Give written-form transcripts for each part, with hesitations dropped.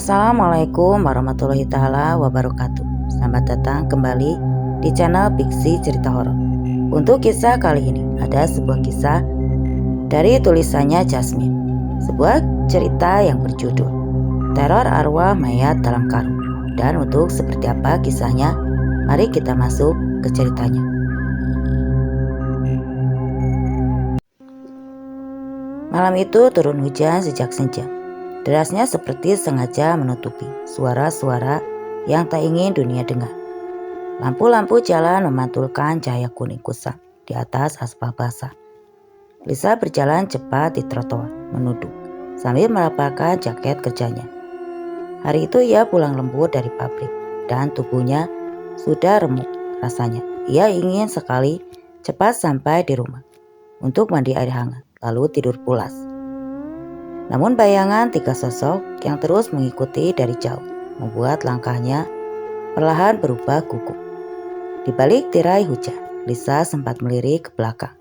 Assalamualaikum warahmatullahi taala wabarakatuh. Selamat datang kembali di channel Fiksi Cerita Horor. Untuk kisah kali ini ada sebuah kisah dari tulisannya Jasmine. Sebuah cerita yang berjudul Teror Arwah Mayat Dalam Karung. Dan untuk seperti apa kisahnya, mari kita masuk ke ceritanya. Malam itu turun hujan sejak senja. Derasnya seperti sengaja menutupi suara-suara yang tak ingin dunia dengar. Lampu-lampu jalan memantulkan cahaya kuning kusam di atas aspal basah. Lisa berjalan cepat di trotoar, menunduk, sambil merapalkan jaket kerjanya. Hari itu ia pulang lembur dari pabrik, dan tubuhnya sudah remuk rasanya. Ia ingin sekali cepat sampai di rumah, untuk mandi air hangat, lalu tidur pulas. Namun bayangan tiga sosok yang terus mengikuti dari jauh membuat langkahnya perlahan berubah gugup. Di balik tirai hujan, Lisa sempat melirik ke belakang.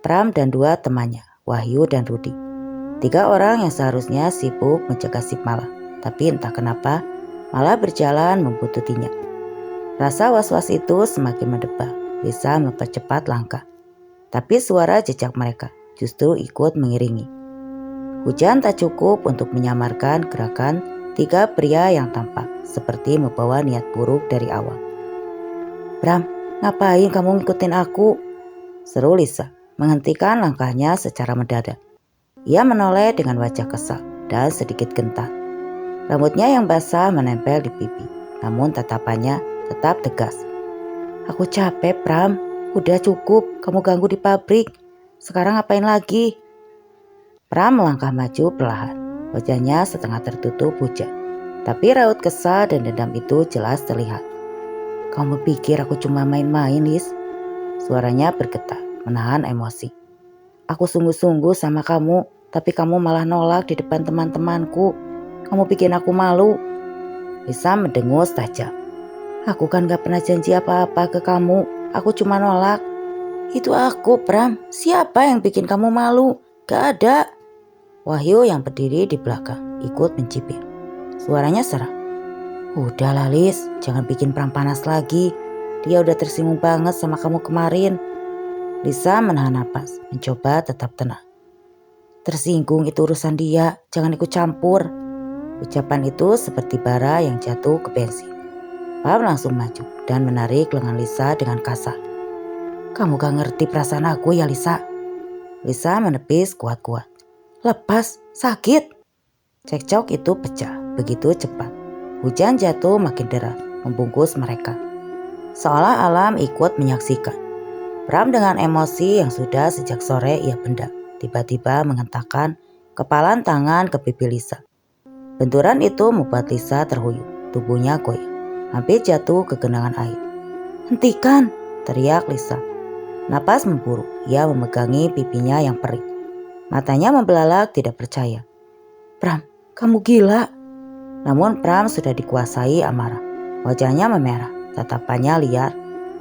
Pram dan dua temannya, Wahyu dan Rudi. Tiga orang yang seharusnya sibuk menjaga si malam, tapi entah kenapa malah berjalan membuntutinya. Rasa was-was itu semakin mendebak. Lisa mempercepat langkah, tapi suara jejak mereka justru ikut mengiringi. Hujan tak cukup untuk menyamarkan gerakan tiga pria yang tampak seperti membawa niat buruk dari awal. "Bram, ngapain kamu ngikutin aku?" seru Lisa, menghentikan langkahnya secara mendadak. Ia menoleh dengan wajah kesal dan sedikit gentar. Rambutnya yang basah menempel di pipi, namun tatapannya tetap tegas. "Aku capek, Bram. Udah cukup kamu ganggu di pabrik. Sekarang ngapain lagi?" Pram melangkah maju perlahan, wajahnya setengah tertutup hujan. Tapi raut kesal dan dendam itu jelas terlihat. "Kamu pikir aku cuma main-main, Lis?" Suaranya bergetar, menahan emosi. "Aku sungguh-sungguh sama kamu, tapi kamu malah nolak di depan teman-temanku. Kamu bikin aku malu." Lisa mendengus tajam. "Aku kan gak pernah janji apa-apa ke kamu. Aku cuma nolak." "Itu aku, Pram. Siapa yang bikin kamu malu? Gak ada." Wahyu yang berdiri di belakang ikut mencibir. Suaranya serak. "Udahlah Lis, jangan bikin Pram panas lagi. Dia udah tersinggung banget sama kamu kemarin." Lisa menahan napas, mencoba tetap tenang. "Tersinggung itu urusan dia, jangan ikut campur." Ucapan itu seperti bara yang jatuh ke bensin. Pram langsung maju dan menarik lengan Lisa dengan kasar. "Kamu gak ngerti perasaan aku ya, Lisa?" Lisa menepis kuat-kuat. "Lepas, sakit." Cekcok itu pecah begitu cepat. Hujan jatuh makin deras, membungkus mereka. Seolah alam ikut menyaksikan. Pram dengan emosi yang sudah sejak sore ia pendam, tiba-tiba mengentakkan kepalan tangan ke pipi Lisa. Benturan itu membuat Lisa terhuyung, tubuhnya goyang, hampir jatuh ke genangan air. "Hentikan!" teriak Lisa. Napas memburu, ia memegangi pipinya yang perih. Matanya membelalak tidak percaya. "Pram, kamu gila." Namun Pram sudah dikuasai amarah. Wajahnya memerah, tatapannya liar,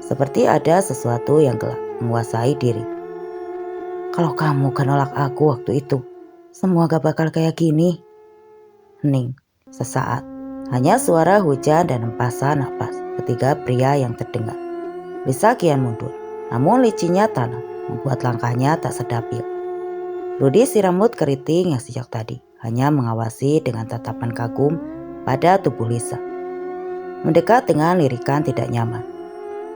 seperti ada sesuatu yang gelap menguasai diri. "Kalau kamu kan nolak aku waktu itu, semua gak bakal kayak gini." Hening, sesaat. Hanya suara hujan dan hempasan napas ketiga pria yang terdengar. Lisa kian mundur, namun licinya tanah membuat langkahnya tak stabil. Rudi si rambut keriting yang sejak tadi hanya mengawasi dengan tatapan kagum pada tubuh Lisa. Mendekat dengan lirikan tidak nyaman.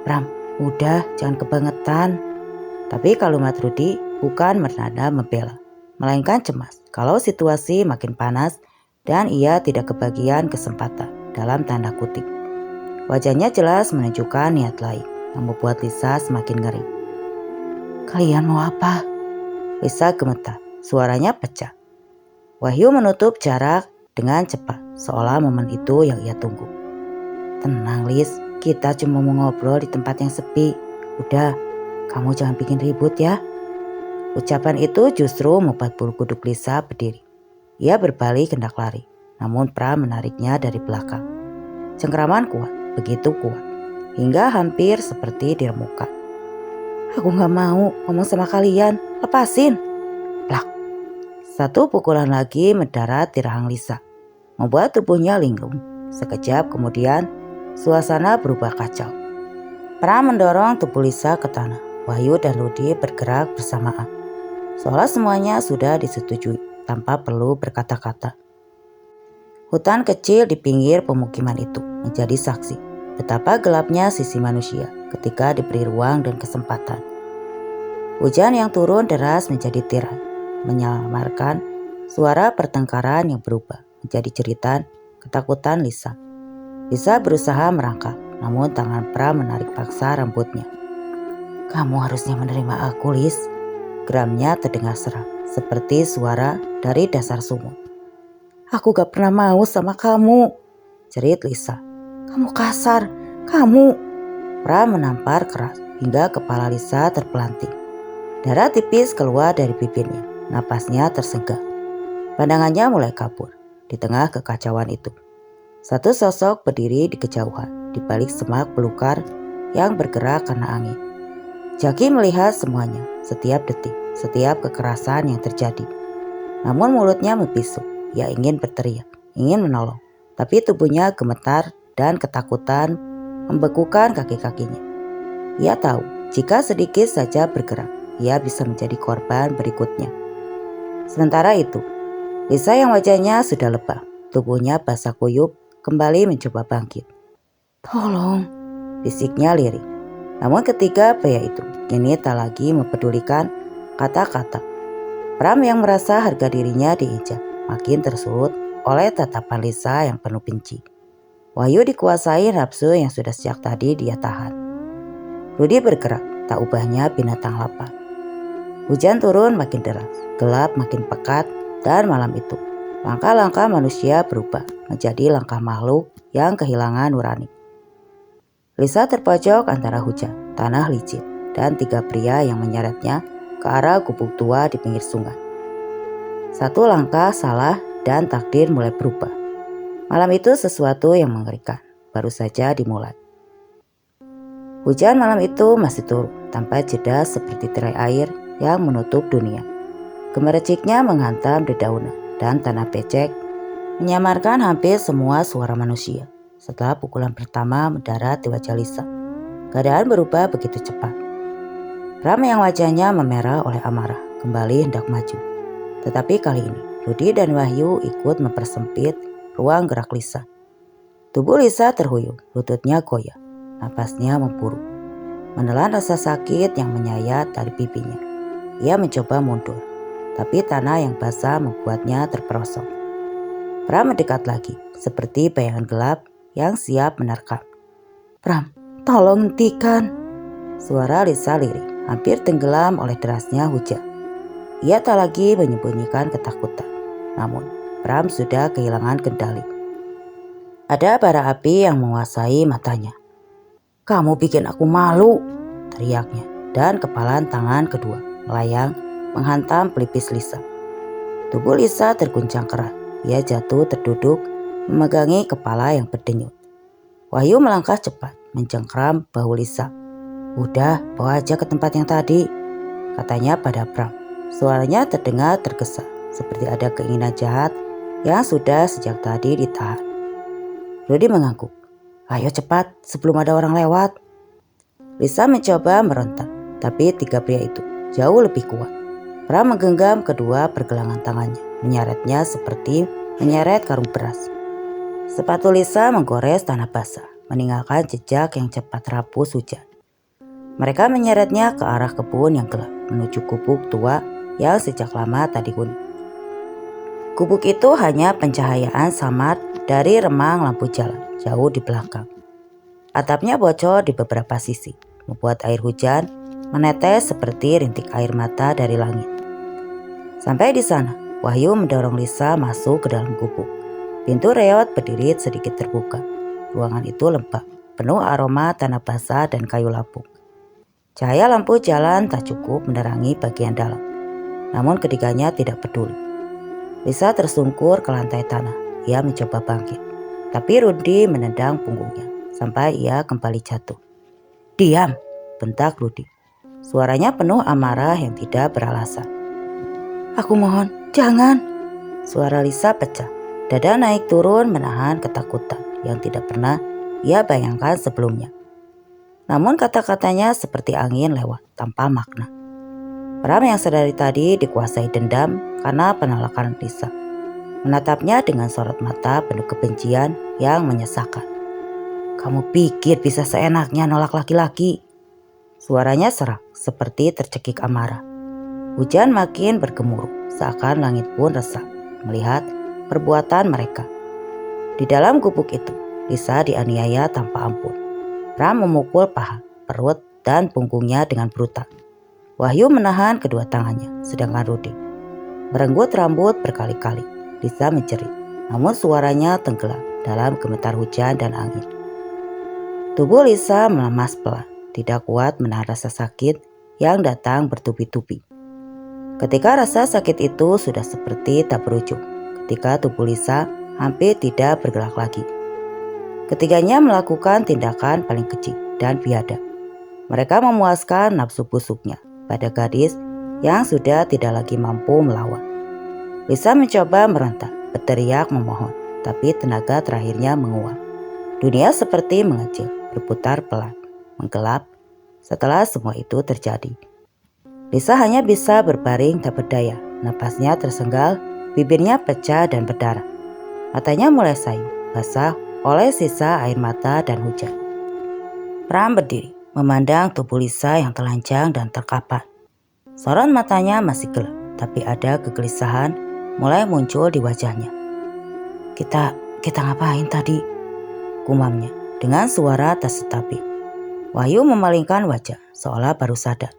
"Pram, udah jangan kebangetan." Tapi kalimat Rudi bukan bernada membela, melainkan cemas kalau situasi makin panas dan ia tidak kebagian kesempatan dalam tanda kutip. Wajahnya jelas menunjukkan niat lain yang membuat Lisa semakin ngeri. "Kalian mau apa?" Lisa gemetar, suaranya pecah. Wahyu menutup jarak dengan cepat, seolah momen itu yang ia tunggu. "Tenang Lis, kita cuma mau ngobrol di tempat yang sepi. Udah, kamu jangan bikin ribut ya." Ucapan itu justru membuat bulu kuduk Lisa berdiri. Ia berbalik hendak lari, namun Pram menariknya dari belakang. Cengkraman kuat, begitu kuat, hingga hampir seperti diremukkan. "Aku gak mau ngomong sama kalian, lepasin." Plak. Satu pukulan lagi mendarat di rahang Lisa. membuat tubuhnya linglung. Sekejap kemudian, suasana berubah kacau. Pram mendorong tubuh Lisa ke tanah. Wahyu dan Rudi bergerak bersamaan, seolah semuanya sudah disetujui tanpa perlu berkata-kata. Hutan kecil di pinggir pemukiman itu menjadi saksi betapa gelapnya sisi manusia ketika diberi ruang dan kesempatan. Hujan yang turun deras menjadi tirai, menyamarkan suara pertengkaran yang berubah menjadi jeritan ketakutan Lisa. Lisa berusaha merangkak, namun tangan Pram menarik paksa rambutnya. "Kamu harusnya menerima aku, Lis." Geramnya terdengar serak, seperti suara dari dasar sumur. "Aku gak pernah mau sama kamu," jerit Lisa. "Kamu kasar, kamu." Pram menampar keras hingga kepala Lisa terpelanting. Darah tipis keluar dari bibirnya, napasnya tersenggah. Pandangannya mulai kabur. Di tengah kekacauan itu, satu sosok berdiri di kejauhan, di balik semak belukar yang bergerak karena angin. Jaki melihat semuanya, setiap detik, setiap kekerasan yang terjadi. Namun mulutnya membisu, ia ingin berteriak, ingin menolong, tapi tubuhnya gemetar dan ketakutan membekukan kaki-kakinya. Ia tahu, jika sedikit saja bergerak, ia bisa menjadi korban berikutnya. Sementara itu, Lisa yang wajahnya sudah lebam, tubuhnya basah kuyup, kembali mencoba bangkit. "Tolong," bisiknya lirih. Namun ketiga pria itu kini tak lagi mempedulikan kata-kata. Pram yang merasa harga dirinya diinjak, makin tersulut oleh tatapan Lisa yang penuh benci. Wahyu dikuasai nafsu yang sudah sejak tadi dia tahan. Rudi bergerak, tak ubahnya binatang lapar. Hujan turun makin deras, gelap makin pekat, dan malam itu langkah-langkah manusia berubah menjadi langkah makhluk yang kehilangan nurani. Lisa terpojok antara hujan, tanah licin, dan tiga pria yang menyeretnya ke arah gubuk tua di pinggir sungai. Satu langkah salah dan takdir mulai berubah. Malam itu sesuatu yang mengerikan baru saja dimulai. Hujan malam itu masih turun tanpa jeda seperti tirai air yang menutup dunia. Gemericiknya menghantam dedaunan dan tanah becek menyamarkan hampir semua suara manusia. Setelah pukulan pertama mendarat di wajah Lisa, keadaan berubah begitu cepat. Pram yang wajahnya memerah oleh amarah kembali hendak maju. Tetapi kali ini Rudi dan Wahyu ikut mempersempit ruang gerak Lisa. Tubuh Lisa terhuyung, lututnya goyah, napasnya memburuk, menelan rasa sakit yang menyayat dari pipinya. Ia mencoba mundur, tapi tanah yang basah membuatnya terperosok. Pram mendekat lagi, seperti bayangan gelap yang siap menerkam. "Pram, tolong hentikan." Suara Lisa lirih, hampir tenggelam oleh derasnya hujan. Ia tak lagi menyembunyikan ketakutan, namun Pram sudah kehilangan kendali. Ada bara api yang menguasai matanya. "Kamu bikin aku malu," teriaknya, dan kepalan tangan kedua melayang menghantam pelipis Lisa. Tubuh Lisa terguncang keras. Ia jatuh terduduk, memegangi kepala yang berdenyut. Wahyu melangkah cepat, mencengkram bahu Lisa. "Udah, bawa aja ke tempat yang tadi," katanya pada Pram. Suaranya terdengar tergesa, seperti ada keinginan jahat yang sudah sejak tadi ditahan. Rudi mengangguk. "Ayo cepat, sebelum ada orang lewat." Lisa mencoba merontak, tapi tiga pria itu jauh lebih kuat. Pram menggenggam kedua pergelangan tangannya, menyeretnya seperti menyeret karung beras. Sepatu Lisa menggores tanah basah, meninggalkan jejak yang cepat rapuh hujan. Mereka menyeretnya ke arah kebun yang gelap, menuju gubuk tua yang sejak lama tadi huni. Gubuk itu hanya pencahayaan samar dari remang lampu jalan jauh di belakang. Atapnya bocor di beberapa sisi, membuat air hujan menetes seperti rintik air mata dari langit. Sampai di sana, Wahyu mendorong Lisa masuk ke dalam gubuk. Pintu reot berdiri sedikit terbuka. Ruangan itu lembab, penuh aroma tanah basah dan kayu lapuk. Cahaya lampu jalan tak cukup menerangi bagian dalam. Namun ketiganya tidak peduli. Lisa tersungkur ke lantai tanah. Ia mencoba bangkit, tapi Rudi menendang punggungnya sampai ia kembali jatuh. "Diam!" bentak Rudi. Suaranya penuh amarah yang tidak beralasan. "Aku mohon, jangan!" Suara Lisa pecah. Dada naik turun menahan ketakutan yang tidak pernah ia bayangkan sebelumnya. Namun kata-katanya seperti angin lewat tanpa makna. Pram yang sedari tadi dikuasai dendam karena penolakan Lisa, menatapnya dengan sorot mata penuh kebencian yang menyesakan. "Kamu pikir bisa seenaknya nolak laki-laki?" Suaranya serak seperti tercekik amarah. Hujan makin bergemuruh, seakan langit pun resah melihat perbuatan mereka. Di dalam gubuk itu, Lisa dianiaya tanpa ampun. Pram memukul paha, perut, dan punggungnya dengan brutal. Wahyu menahan kedua tangannya, sedangkan Rudy merenggut rambut berkali-kali. Lisa menjerit, namun suaranya tenggelam dalam gemetar hujan dan angin. Tubuh Lisa melemas pelan, tidak kuat menahan rasa sakit yang datang bertubi-tubi. Ketika rasa sakit itu sudah seperti tak berujung, ketika tubuh Lisa hampir tidak bergerak lagi. Ketiganya melakukan tindakan paling keji dan biadab. Mereka memuaskan nafsu busuknya pada gadis yang sudah tidak lagi mampu melawan. Lisa mencoba meronta, berteriak memohon, tapi tenaga terakhirnya menguap. Dunia seperti mengecil, berputar pelan, menggelap. Setelah semua itu terjadi, Lisa hanya bisa berbaring tak berdaya. Napasnya tersenggal, bibirnya pecah dan berdarah. Matanya mulai sayu, basah oleh sisa air mata dan hujan. Pram berdiri, memandang tubuh Lisa yang telanjang dan terkapar. Sorot matanya masih gelap, tapi ada kegelisahan mulai muncul di wajahnya. Kita ngapain tadi?" gumamnya dengan suara tak stabil. Wahyu memalingkan wajah, seolah baru sadar.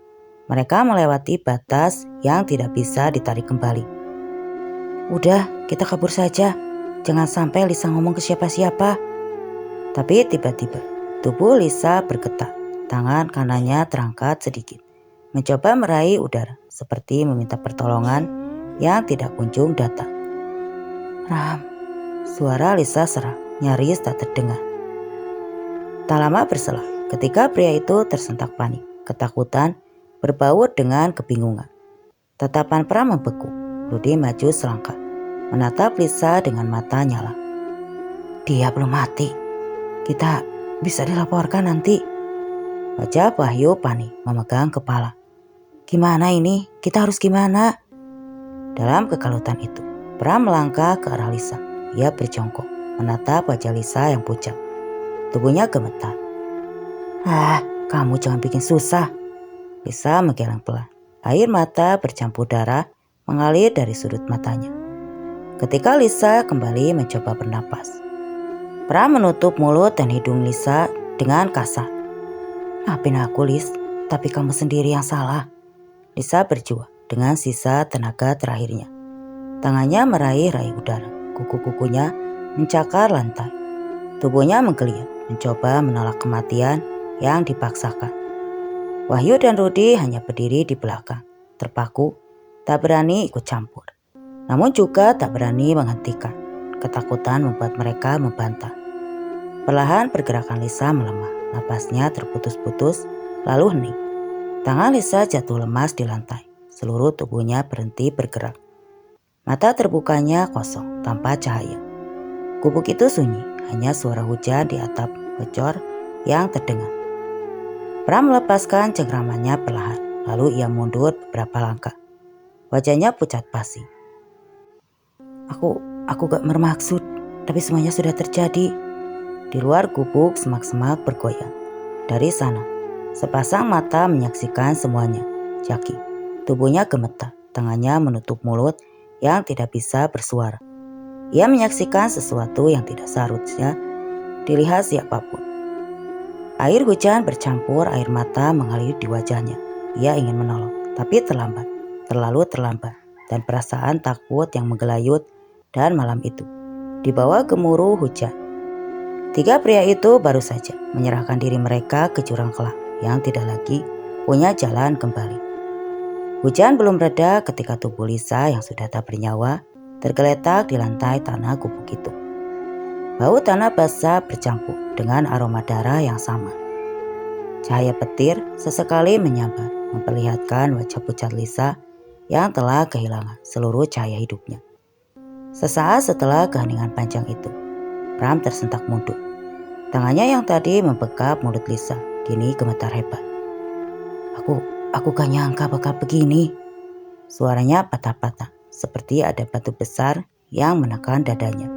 Mereka melewati batas yang tidak bisa ditarik kembali. "Udah, kita kabur saja. Jangan sampai Lisa ngomong ke siapa-siapa." Tapi tiba-tiba tubuh Lisa bergetar. Tangan kanannya terangkat sedikit, mencoba meraih udara seperti meminta pertolongan yang tidak kunjung datang. "Ram," suara Lisa serak, nyaris tak terdengar. Tak lama berselang, ketika pria itu tersentak panik, ketakutan berbaur dengan kebingungan. Tatapan Pram membeku. Rudy maju selangkah, menatap Lisa dengan mata nyala. "Dia belum mati. Kita bisa dilaporkan nanti." Wajah Wahyu panik, memegang kepala. "Gimana ini? Kita harus gimana?" Dalam kekalutan itu, Pram melangkah ke arah Lisa. Ia berjongkok, menatap wajah Lisa yang pucat. Tubuhnya gemetar. Kamu jangan bikin susah." Lisa menggeleng pelan. Air mata bercampur darah mengalir dari sudut matanya. Ketika Lisa kembali mencoba bernapas, Pram menutup mulut dan hidung Lisa dengan kasar. "Maafin aku, Lis, tapi kamu sendiri yang salah." Lisa berjuang dengan sisa tenaga terakhirnya. Tangannya meraih-raih udara, kuku-kukunya mencakar lantai. Tubuhnya menggeliat, mencoba menolak kematian yang dipaksakan. Wahyu dan Rudy hanya berdiri di belakang, terpaku, tak berani ikut campur. Namun juga tak berani menghentikan. Ketakutan membuat mereka membantah. Perlahan pergerakan Lisa melemah, napasnya terputus-putus, lalu hening. Tangan Lisa jatuh lemas di lantai, seluruh tubuhnya berhenti bergerak. Mata terbukanya kosong, tanpa cahaya. Gubuk itu sunyi, hanya suara hujan di atap bocor yang terdengar. Pram melepaskan cengkramannya perlahan, lalu ia mundur beberapa langkah. Wajahnya pucat pasi. Aku gak bermaksud, tapi semuanya sudah terjadi." Di luar gubuk semak-semak bergoyang. Dari sana, sepasang mata menyaksikan semuanya. Jaki, tubuhnya gemetar, tangannya menutup mulut yang tidak bisa bersuara. Ia menyaksikan sesuatu yang tidak seharusnya dilihat siapapun. Air hujan bercampur air mata mengalir di wajahnya. Ia ingin menolong, tapi terlambat, terlalu terlambat. Dan perasaan takut yang menggelayut. Dan malam itu, di bawah gemuruh hujan, tiga pria itu baru saja menyerahkan diri mereka ke jurang kelak yang tidak lagi punya jalan kembali. Hujan belum reda ketika tubuh Lisa yang sudah tak bernyawa tergeletak di lantai tanah gubuk itu. Bau tanah basah bercampur dengan aroma darah yang sama. Cahaya petir sesekali menyambar, memperlihatkan wajah pucat Lisa yang telah kehilangan seluruh cahaya hidupnya. Sesaat setelah keheningan panjang itu, Pram tersentak mundur. Tangannya yang tadi membekap mulut Lisa kini gemetar hebat. Aku gak nyangka bakal begini. Suaranya patah-patah, seperti ada batu besar yang menekan dadanya.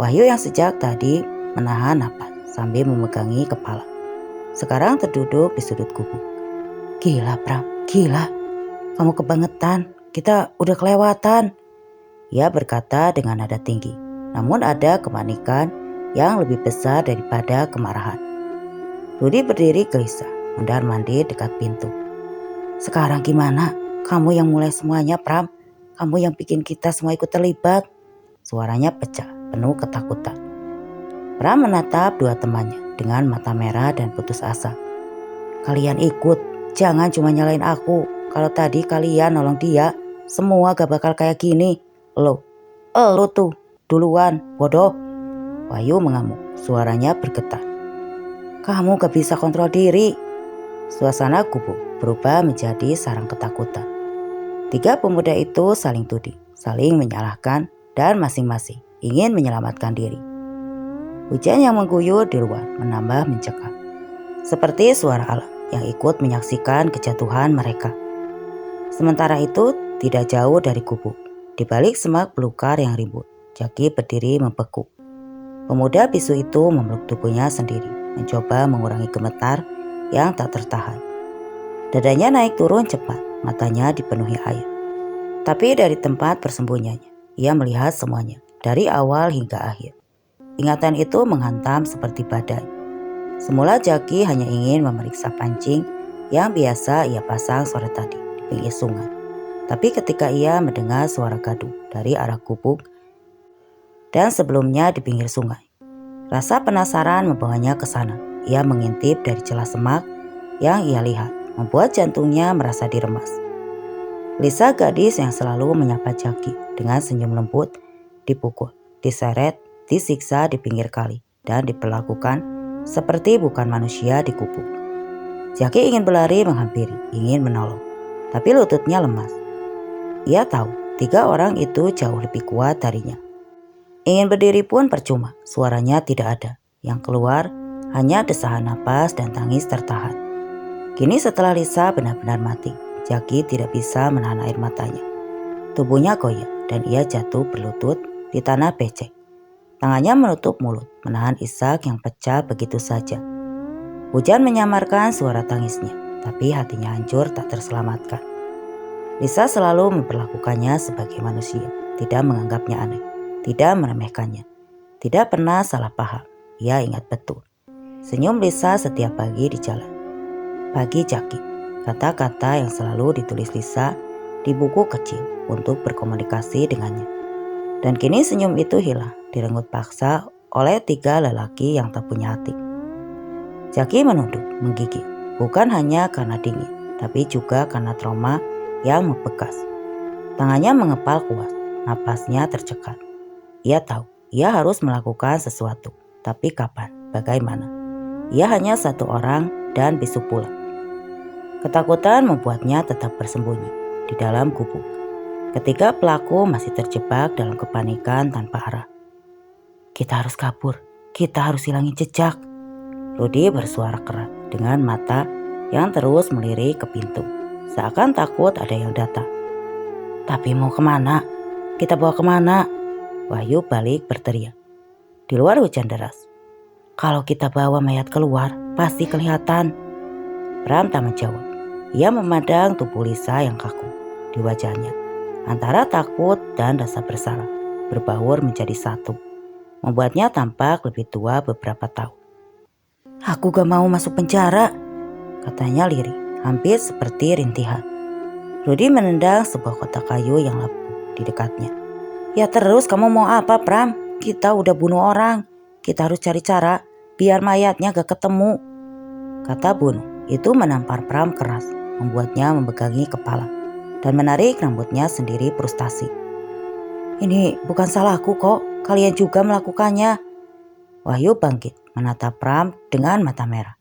Wahyu yang sejak tadi menahan napas sambil memegangi kepala, sekarang terduduk di sudut gubuk. Gila Pram, gila. Kamu kebangetan, kita udah kelewatan. Ia berkata dengan nada tinggi, namun ada kepanikan yang lebih besar daripada kemarahan. Rudy berdiri gelisah, mondar-mandir dekat pintu. Sekarang gimana? Kamu yang mulai semuanya, Pram. Kamu yang bikin kita semua ikut terlibat. Suaranya pecah, penuh ketakutan. Pram menatap dua temannya dengan mata merah dan putus asa. Kalian ikut, jangan cuma nyalain aku. Kalau tadi kalian nolong dia, semua gak bakal kayak gini. Lo tuh, duluan, bodoh. Wahyu mengamuk, suaranya bergetar. Kamu gak bisa kontrol diri. Suasana gubuk berubah menjadi sarang ketakutan. Tiga pemuda itu saling tuding, saling menyalahkan, dan masing-masing ingin menyelamatkan diri. Hujan yang mengguyur di luar menambah mencekam, seperti suara alam yang ikut menyaksikan kejatuhan mereka. Sementara itu, tidak jauh dari gubuk, di balik semak belukar yang ribut, Jaki berdiri membekuk. Pemuda bisu itu memeluk tubuhnya sendiri, mencoba mengurangi gemetar yang tak tertahan. Dadanya naik turun cepat, matanya dipenuhi air. Tapi dari tempat persembunyiannya, ia melihat semuanya, dari awal hingga akhir. Ingatan itu menghantam seperti badai. Semula Jaki hanya ingin memeriksa pancing yang biasa ia pasang sore tadi di pinggir sungai. Tapi ketika ia mendengar suara gaduh dari arah gubuk dan sebelumnya di pinggir sungai, rasa penasaran membawanya ke sana. Ia mengintip dari celah semak yang ia lihat, membuat jantungnya merasa diremas. Lisa, gadis yang selalu menyapa Jaki dengan senyum lembut, dipukul, diseret, disiksa di pinggir kali, dan diperlakukan seperti bukan manusia di gubuk. Jaki ingin berlari menghampiri, ingin menolong, tapi lututnya lemas. Ia tahu tiga orang itu jauh lebih kuat darinya. Ingin berdiri pun percuma, suaranya tidak ada. Yang keluar hanya desahan napas dan tangis tertahan. Kini setelah Lisa benar-benar mati, Jaki tidak bisa menahan air matanya. Tubuhnya goyah dan ia jatuh berlutut di tanah becek. Tangannya menutup mulut, menahan isak yang pecah begitu saja. Hujan menyamarkan suara tangisnya, tapi hatinya hancur tak terselamatkan. Lisa selalu memperlakukannya sebagai manusia, tidak menganggapnya aneh, tidak meremehkannya, tidak pernah salah paham. Ia ingat betul senyum Lisa setiap pagi di jalan. Pagi Jaki, kata-kata yang selalu ditulis Lisa di buku kecil untuk berkomunikasi dengannya. Dan kini senyum itu hilang, direnggut paksa oleh tiga lelaki yang tak punya hati. Jaki menunduk, menggigil, bukan hanya karena dingin, tapi juga karena trauma yang membekas. Tangannya mengepal kuat, napasnya tercekat. Ia tahu, ia harus melakukan sesuatu, tapi kapan, bagaimana? Ia hanya satu orang dan bisu pula. Ketakutan membuatnya tetap bersembunyi di dalam gubuk. Ketika pelaku masih terjebak dalam kepanikan tanpa arah. Kita harus kabur, kita harus hilangin jejak. Rudy bersuara keras dengan mata yang terus melirik ke pintu. Seakan takut ada yang datang. Tapi mau kemana? Kita bawa kemana? Wahyu balik berteriak. Di luar hujan deras. Kalau kita bawa mayat keluar, pasti kelihatan. Pram tak menjawab. Ia memandang tubuh Lisa yang kaku. Di wajahnya, antara takut dan rasa bersalah, berbaur menjadi satu. Membuatnya tampak lebih tua beberapa tahun. Aku gak mau masuk penjara, katanya lirih, hampir seperti rintihan. Rudy menendang sebuah kotak kayu yang lapuk di dekatnya. Ya terus kamu mau apa, Pram? Kita udah bunuh orang. Kita harus cari cara biar mayatnya gak ketemu. Kata bunuh itu menampar Pram keras, membuatnya memegangi kepala dan menarik rambutnya sendiri frustasi. Ini bukan salahku kok, kalian juga melakukannya. Wahyu bangkit menatap Pram dengan mata merah.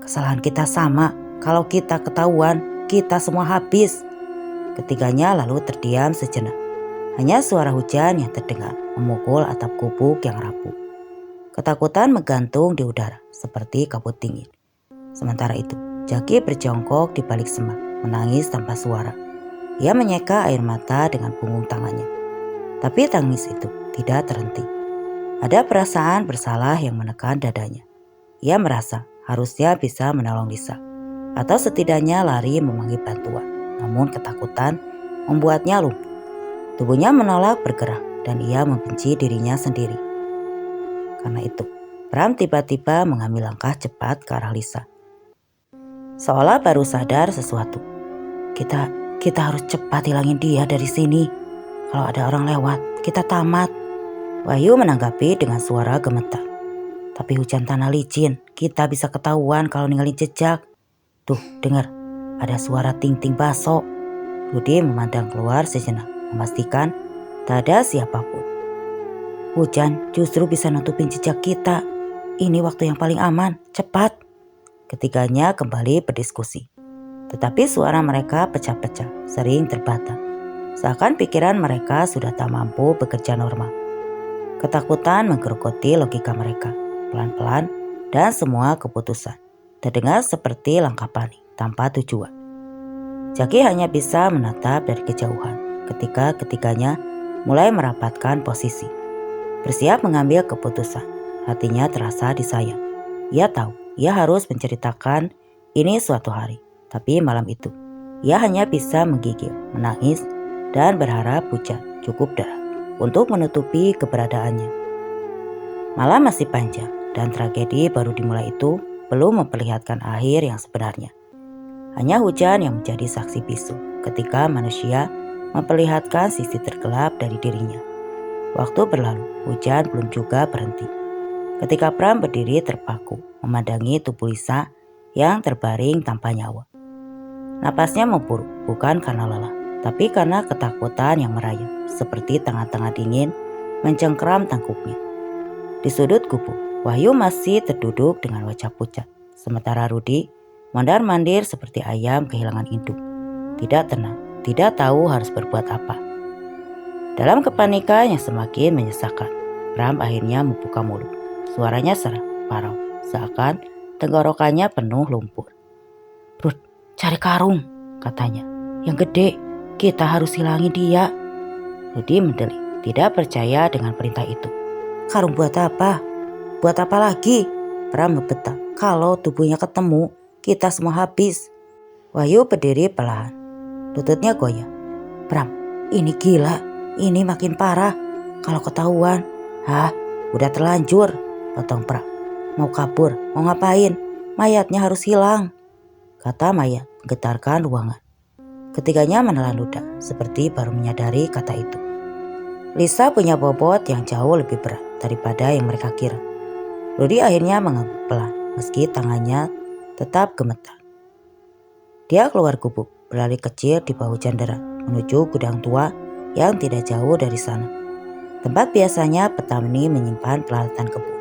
Kesalahan kita sama, kalau kita ketahuan, kita semua habis. Ketiganya lalu terdiam sejenak. Hanya suara hujan yang terdengar memukul atap gubuk yang rapuh. Ketakutan menggantung di udara seperti kabut dingin. Sementara itu, Jaki berjongkok di balik semak, menangis tanpa suara. Ia menyeka air mata dengan punggung tangannya. Tapi tangis itu tidak terhenti. Ada perasaan bersalah yang menekan dadanya. Ia merasa harusnya bisa menolong Lisa, atau setidaknya lari memanggil bantuan. Namun ketakutan membuatnya lumpuh. Tubuhnya menolak bergerak dan ia membenci dirinya sendiri. Karena itu, Bram tiba-tiba mengambil langkah cepat ke arah Lisa. Seolah baru sadar sesuatu. Kita harus cepat hilangin dia dari sini. Kalau ada orang lewat, kita tamat. Wahyu menanggapi dengan suara gemetar. Tapi hujan tanah licin, kita bisa ketahuan kalau ninggalin jejak. Tuh, dengar, ada suara ting-ting baso. Rudi memandang keluar sejenak, memastikan tak ada siapapun. Hujan justru bisa nutupin jejak kita. Ini waktu yang paling aman, cepat. Ketiganya kembali berdiskusi. Tetapi suara mereka pecah-pecah, sering terbata. Seakan pikiran mereka sudah tak mampu bekerja normal. Ketakutan menggerogoti logika mereka. Pelan-pelan dan semua keputusan terdengar seperti langkah panik tanpa tujuan. Jaki hanya bisa menatap dari kejauhan ketika ketiganya mulai merapatkan posisi. Bersiap mengambil keputusan, hatinya terasa disayang. Ia tahu ia harus menceritakan ini suatu hari, tapi malam itu ia hanya bisa menggigil, menangis, dan berharap hujan cukup deras untuk menutupi keberadaannya. Malam masih panjang dan tragedi baru dimulai itu belum memperlihatkan akhir yang sebenarnya. Hanya hujan yang menjadi saksi bisu ketika manusia memperlihatkan sisi tergelap dari dirinya. Waktu berlalu, hujan belum juga berhenti. Ketika Bram berdiri terpaku memandangi tubuh Lisa yang terbaring tanpa nyawa. Napasnya memburuk bukan karena lelah, tapi karena ketakutan yang merayap seperti tangan-tangan dingin mencengkram tangkuknya. Di sudut gubuk, Wahyu masih terduduk dengan wajah pucat, sementara Rudi mondar-mandir seperti ayam kehilangan induk. Tidak tenang, tidak tahu harus berbuat apa. Dalam kepanikan yang semakin menyesakan, Bram akhirnya membuka mulut. Suaranya serak, parau, seakan tenggorokannya penuh lumpur. "Rud, cari karung," katanya. "Yang gede, kita harus hilangin dia." Rudi mendelik, tidak percaya dengan perintah itu. "Karung buat apa? Buat apa lagi?" Bram membentak. "Kalau tubuhnya ketemu, kita semua habis." Wahyu berdiri perlahan. Lututnya goyah. "Bram, ini gila. Ini makin parah. Kalau ketahuan." "Hah, udah terlanjur," potong Bram. "Mau kabur, mau ngapain? Mayatnya harus hilang," kata Maya menggetarkan ruangan. Ketiganya menelan ludah seperti baru menyadari kata itu. Lisa punya bobot yang jauh lebih berat daripada yang mereka kira. Rudi akhirnya mengangguk pelan meski tangannya tetap gemetar. Dia keluar gubuk, berlari kecil di bawah hujan deras menuju gudang tua yang tidak jauh dari sana. Tempat biasanya petani menyimpan peralatan kebun.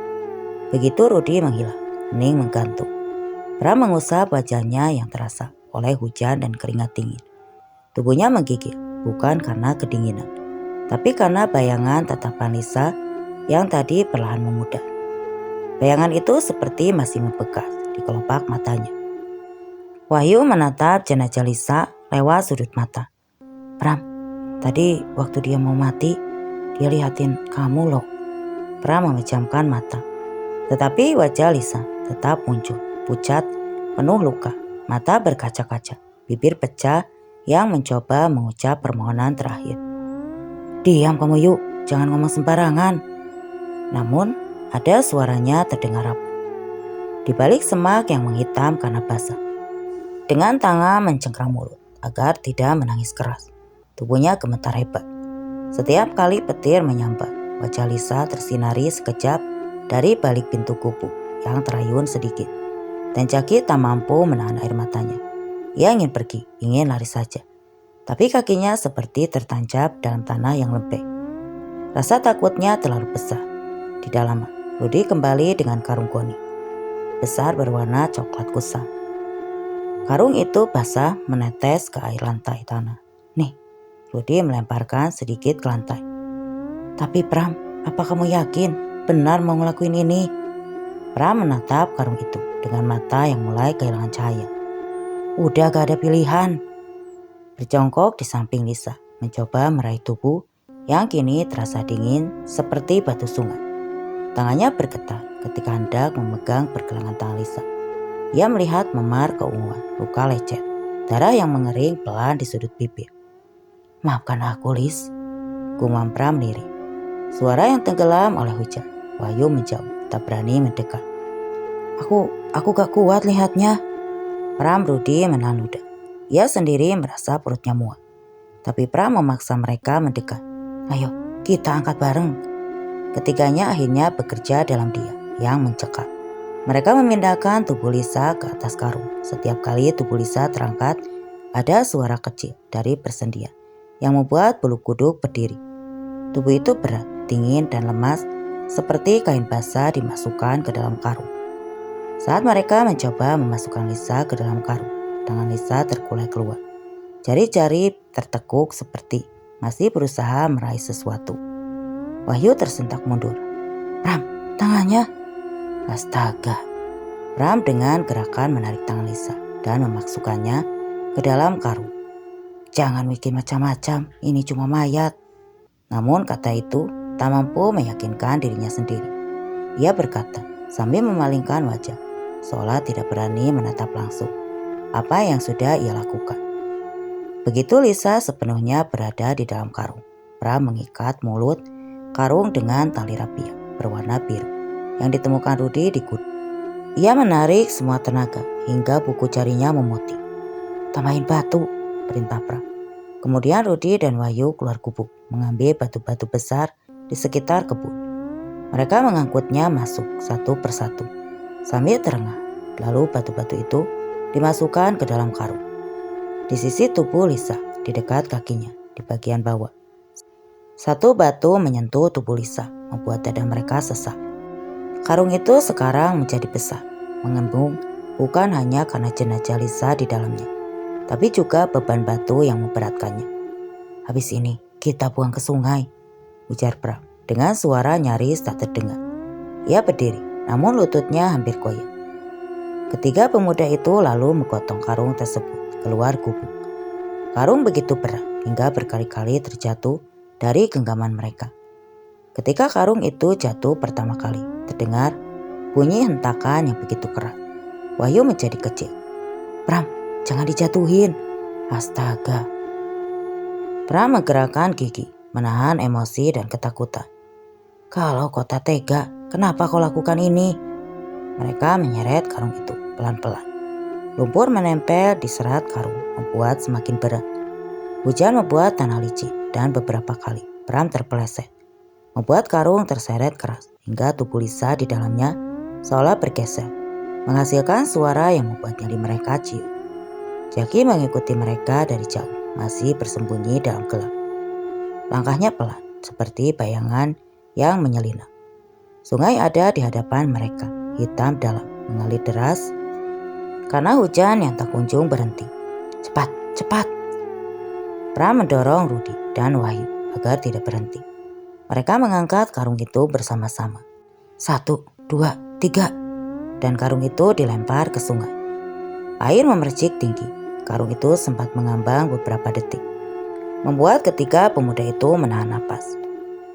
Begitu Rudi menghilang, hening menggantung. Bram mengusap wajahnya yang terasa oleh hujan dan keringat dingin. Tubuhnya menggigil, bukan karena kedinginan, tapi karena bayangan tatapan Lisa yang tadi perlahan memudar. Bayangan itu seperti masih membekas di kelopak matanya. Wahyu menatap jenazah Lisa lewat sudut mata. "Bram, tadi waktu dia mau mati, dia lihatin kamu loh." Bram memejamkan mata. Tetapi wajah Lisa tetap muncul, pucat, penuh luka, mata berkaca-kaca, bibir pecah yang mencoba mengucap permohonan terakhir. "Diam kamu yuk, jangan ngomong sembarangan." Namun ada suaranya terdengar rapuh. Di balik semak yang menghitam karena basah. Dengan tangan mencengkram mulut agar tidak menangis keras. Tubuhnya gemetar hebat. Setiap kali petir menyambar, wajah Lisa tersinari sekejap dari balik pintu gubuk yang terayun sedikit. Dan Jaki tak mampu menahan air matanya. Ia ingin pergi, ingin lari saja. Tapi kakinya seperti tertancap dalam tanah yang lembek. Rasa takutnya terlalu besar. Di dalam, Rudi kembali dengan karung goni. Besar berwarna coklat kusam. Karung itu basah menetes ke air lantai tanah. "Nih, Rudy melemparkan sedikit ke lantai. Tapi Pram, apa kamu yakin benar mau ngelakuin ini? Pram menatap karung itu dengan mata yang mulai kehilangan cahaya. Udah gak ada pilihan. Berjongkok di samping Lisa, mencoba meraih tubuh yang kini terasa dingin seperti batu sungai. Tangannya bergetar ketika hendak memegang pergelangan tangan Lisa. Ia melihat memar keunguan, luka lecet, darah yang mengering pelan di sudut bibir. Maafkan aku, Lis, gumam Pram lirih. Suara yang tenggelam oleh hujan. Wahyu menjauh, tak berani mendekat. Aku gak kuat lihatnya. Pram Rudy menahan ludah. Ia sendiri merasa perutnya muak. Tapi Pram memaksa mereka mendekat. Ayo, kita angkat bareng. Ketiganya akhirnya bekerja dalam diam yang mencekam. Mereka memindahkan tubuh Lisa ke atas karung. Setiap kali tubuh Lisa terangkat, ada suara kecil dari persendian yang membuat bulu kuduk berdiri. Tubuh itu berat, dingin dan lemas, seperti kain basah dimasukkan ke dalam karung. Saat mereka mencoba memasukkan Lisa ke dalam karung, tangan Lisa terkulai keluar. Jari-jari tertekuk seperti masih berusaha meraih sesuatu. Wahyu tersentak mundur. Pram, tangannya. Astaga. Pram dengan gerakan menarik tangan Lisa dan memasukkannya ke dalam karung. Jangan bikin macam-macam, ini cuma mayat. Namun kata itu tak mampu meyakinkan dirinya sendiri. Ia berkata sambil memalingkan wajah, seolah tidak berani menatap langsung apa yang sudah ia lakukan. Begitu Lisa sepenuhnya berada di dalam karung, Pram mengikat mulut karung dengan tali rapia berwarna biru yang ditemukan Rudy di gudang. Ia menarik semua tenaga hingga buku jarinya memutih. Tambahin batu, perintah Pram. Kemudian Rudy dan Wahyu keluar gubuk, mengambil batu-batu besar di sekitar kebun. Mereka mengangkutnya masuk satu persatu sambil terengah. Lalu batu-batu itu dimasukkan ke dalam karung. Di sisi tubuh Lisa, di dekat kakinya, di bagian bawah. Satu batu menyentuh tubuh Lisa, membuat dada mereka sesak. Karung itu sekarang menjadi besar, mengembung bukan hanya karena jenazah Lisa di dalamnya, tapi juga beban batu yang memberatkannya. Habis ini kita buang ke sungai, ujar Pram dengan suara nyaris tak terdengar. Ia berdiri, namun lututnya hampir koyak. Ketiga pemuda itu lalu menggotong karung tersebut keluar gubuk. Karung begitu berat hingga berkali-kali terjatuh dari genggaman mereka. Ketika karung itu jatuh pertama kali, terdengar bunyi hentakan yang begitu keras. Wahyu menjadi kecil. Pram, jangan dijatuhin. Astaga. Pram menggerakkan gigi, menahan emosi dan ketakutan. Kalau kau tak tega, kenapa kau lakukan ini? Mereka menyeret karung itu pelan-pelan. Lumpur menempel di serat karung, membuat semakin berat. Hujan membuat tanah licin dan beberapa kali Pram terpeleset, membuat karung terseret keras hingga tubuh Lisa di dalamnya seolah bergeser, menghasilkan suara yang membuat nyali mereka ciut. Jackie mengikuti mereka dari jauh, masih bersembunyi dalam gelap. Langkahnya pelan, seperti bayangan yang menyelinap. Sungai ada di hadapan mereka, hitam dalam, mengalir deras karena hujan yang tak kunjung berhenti. Cepat, cepat. Pram mendorong Rudy dan Wahyu agar tidak berhenti. Mereka mengangkat karung itu bersama-sama. 1, 2, 3. Dan karung itu dilempar ke sungai. Air memercik tinggi. Karung itu sempat mengambang beberapa detik, membuat ketiga pemuda itu menahan napas.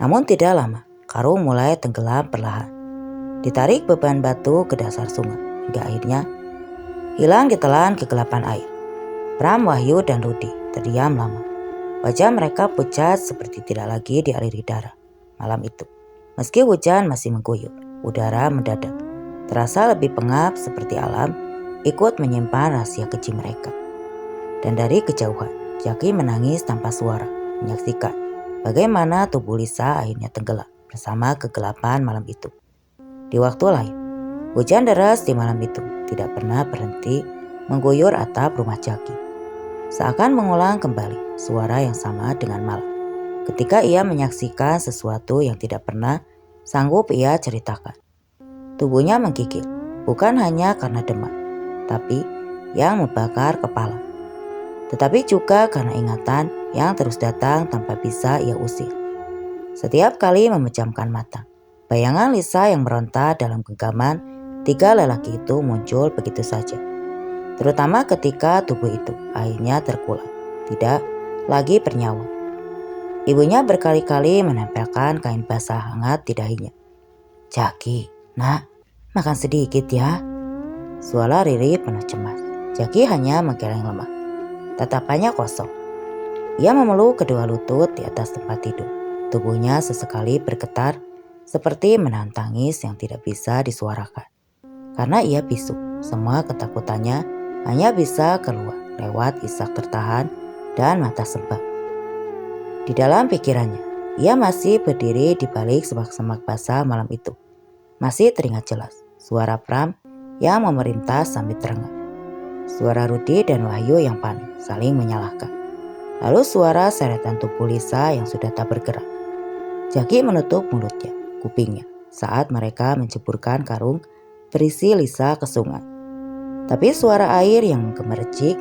Namun tidak lama, karung mulai tenggelam perlahan. Ditarik beban batu ke dasar sungai, hingga akhirnya hilang ditelan kegelapan air. Pram, Wahyu, dan Rudy terdiam lama. Wajah mereka pucat seperti tidak lagi dialiri darah. Malam itu, meski hujan masih mengguyur, udara mendadak terasa lebih pengap seperti alam ikut menyimpan rahasia kecil mereka. Dan dari kejauhan, Jackie menangis tanpa suara, menyaksikan bagaimana tubuh Lisa akhirnya tenggelam bersama kegelapan malam itu. Di waktu lain, hujan deras di malam itu tidak pernah berhenti mengguyur atap rumah Jackie. Seakan mengulang kembali suara yang sama dengan malam, ketika ia menyaksikan sesuatu yang tidak pernah sanggup ia ceritakan. Tubuhnya menggigil, bukan hanya karena demam, tapi yang membakar kepala. tetapi juga karena ingatan yang terus datang tanpa bisa ia usir. Setiap kali memejamkan mata, bayangan Lisa yang meronta dalam genggaman 3 lelaki itu muncul begitu saja. Terutama ketika tubuh itu akhirnya terkulai, tidak lagi bernyawa. Ibunya berkali-kali menempelkan kain basah hangat di dahinya. "Jaki, nak, makan sedikit ya." Suara Riri penuh cemas. Jaki hanya menggeleng lemah. Tatapannya kosong. Ia memeluk kedua lutut di atas tempat tidur. Tubuhnya sesekali bergetar seperti menahan tangis yang tidak bisa disuarakan. Karena ia bisu, semua ketakutannya hanya bisa keluar lewat isak tertahan dan mata sembab. Di dalam pikirannya, ia masih berdiri di balik semak-semak basah malam itu. Masih teringat jelas suara Pram yang memerintah sambil terengah. Suara Rudi dan Wahyu yang panik saling menyalahkan. Lalu suara seretan tubuh Lisa yang sudah tak bergerak. Jaki menutup mulutnya, kupingnya saat mereka menceburkan karung berisi Lisa ke sungai. Tapi suara air yang gemericik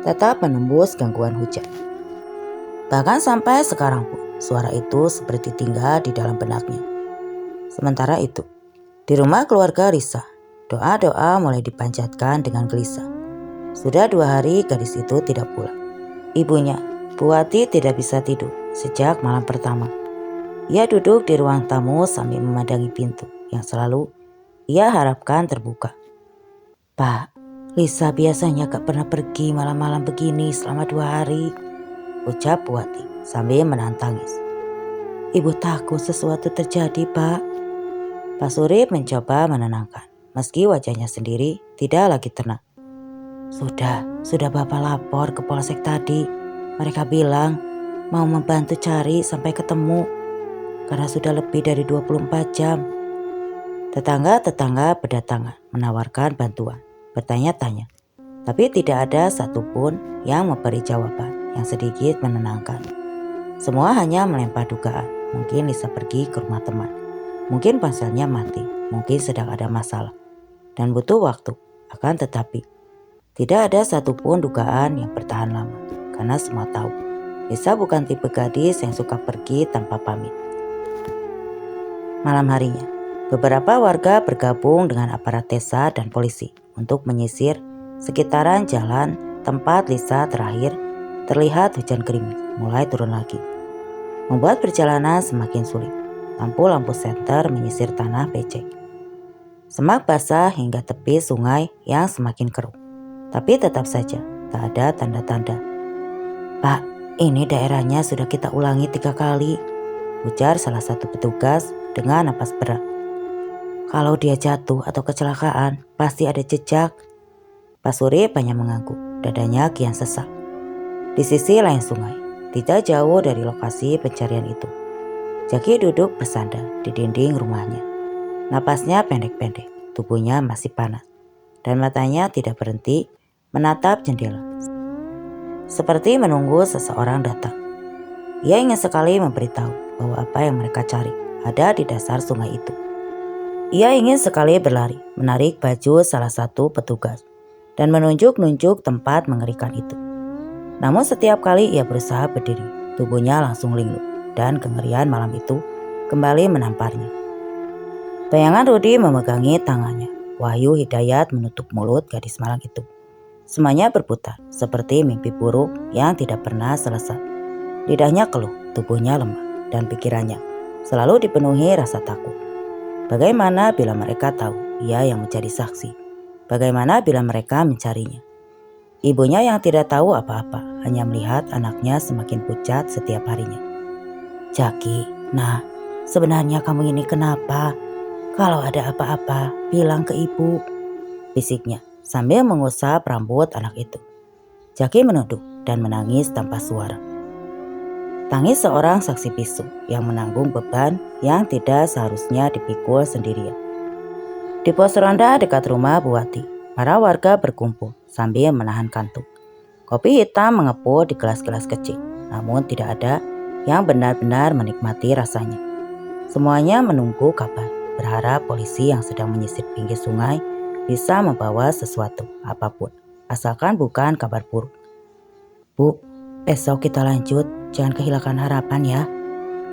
tetap menembus gangguan hujan. Bahkan sampai sekarang pun suara itu seperti tinggal di dalam benaknya. Sementara itu, di rumah keluarga Lisa, doa-doa mulai dipanjatkan dengan gelisah. Sudah 2 hari gadis itu tidak pulang. Ibunya, Bu Wati, tidak bisa tidur sejak malam pertama. Ia duduk di ruang tamu sambil memandangi pintu yang selalu ia harapkan terbuka. "Pak, Lisa biasanya gak pernah pergi malam-malam begini selama 2 hari, ucap Bu Wati sambil menahan tangis. "Ibu takut sesuatu terjadi, Pak." Pak Surip mencoba menenangkan, meski wajahnya sendiri tidak lagi tenang. Sudah Bapak lapor ke Polsek tadi. Mereka bilang mau membantu cari sampai ketemu, karena sudah lebih dari 24 jam. Tetangga-tetangga berdatangan menawarkan bantuan, bertanya-tanya, tapi tidak ada satupun yang memberi jawaban yang sedikit menenangkan. Semua hanya melempar dugaan, mungkin Lisa pergi ke rumah teman, mungkin ponselnya mati, mungkin sedang ada masalah, dan butuh waktu. Akan tetapi, tidak ada satupun dugaan yang bertahan lama, karena semua tahu Lisa bukan tipe gadis yang suka pergi tanpa pamit. Malam harinya, beberapa warga bergabung dengan aparat desa dan polisi untuk menyisir sekitaran jalan tempat Lisa terakhir terlihat hujan gerimis mulai turun lagi, membuat perjalanan semakin sulit. Lampu-lampu senter menyisir tanah becek, semak basah hingga tepi sungai yang semakin keruh. Tapi tetap saja tak ada tanda-tanda. "Pak, ini daerahnya sudah kita ulangi 3 kali, ujar salah satu petugas dengan napas berat. "Kalau dia jatuh atau kecelakaan, pasti ada jejak." Pak Surip hanya mengangguk, dadanya kian sesak. Di sisi lain sungai, tidak jauh dari lokasi pencarian itu, Jaki duduk bersandar di dinding rumahnya. Napasnya pendek-pendek, tubuhnya masih panas, dan matanya tidak berhenti menatap jendela, seperti menunggu seseorang datang. Ia ingin sekali memberitahu bahwa apa yang mereka cari ada di dasar sungai itu. Ia ingin sekali berlari, menarik baju salah satu petugas, dan menunjuk-nunjuk tempat mengerikan itu. Namun setiap kali ia berusaha berdiri, tubuhnya langsung linglung, dan kengerian malam itu kembali menamparnya. Bayangan Rudi memegangi tangannya. Wahyu Hidayat menutup mulut gadis malang itu. Semuanya berputar seperti mimpi buruk yang tidak pernah selesai. Lidahnya keluh, tubuhnya lemah, dan pikirannya selalu dipenuhi rasa takut. Bagaimana bila mereka tahu ia yang menjadi saksi? Bagaimana bila mereka mencarinya? Ibunya yang tidak tahu apa-apa, hanya melihat anaknya semakin pucat setiap harinya. "Jaki, nah, sebenarnya kamu ini kenapa? Kalau ada apa-apa, bilang ke ibu," bisiknya sambil mengusap rambut anak itu. Jaki menunduk dan menangis tanpa suara. Tangis seorang saksi bisu yang menanggung beban yang tidak seharusnya dipikul sendirian. Di pos ronda dekat rumah Bu Wati, para warga berkumpul sambil menahan kantuk. Kopi hitam mengepul di gelas-gelas kecil, namun tidak ada yang benar-benar menikmati rasanya. Semuanya menunggu kabar, berharap polisi yang sedang menyisir pinggir sungai bisa membawa sesuatu apapun, asalkan bukan kabar buruk. Bu, besok kita lanjut, jangan kehilangan harapan ya,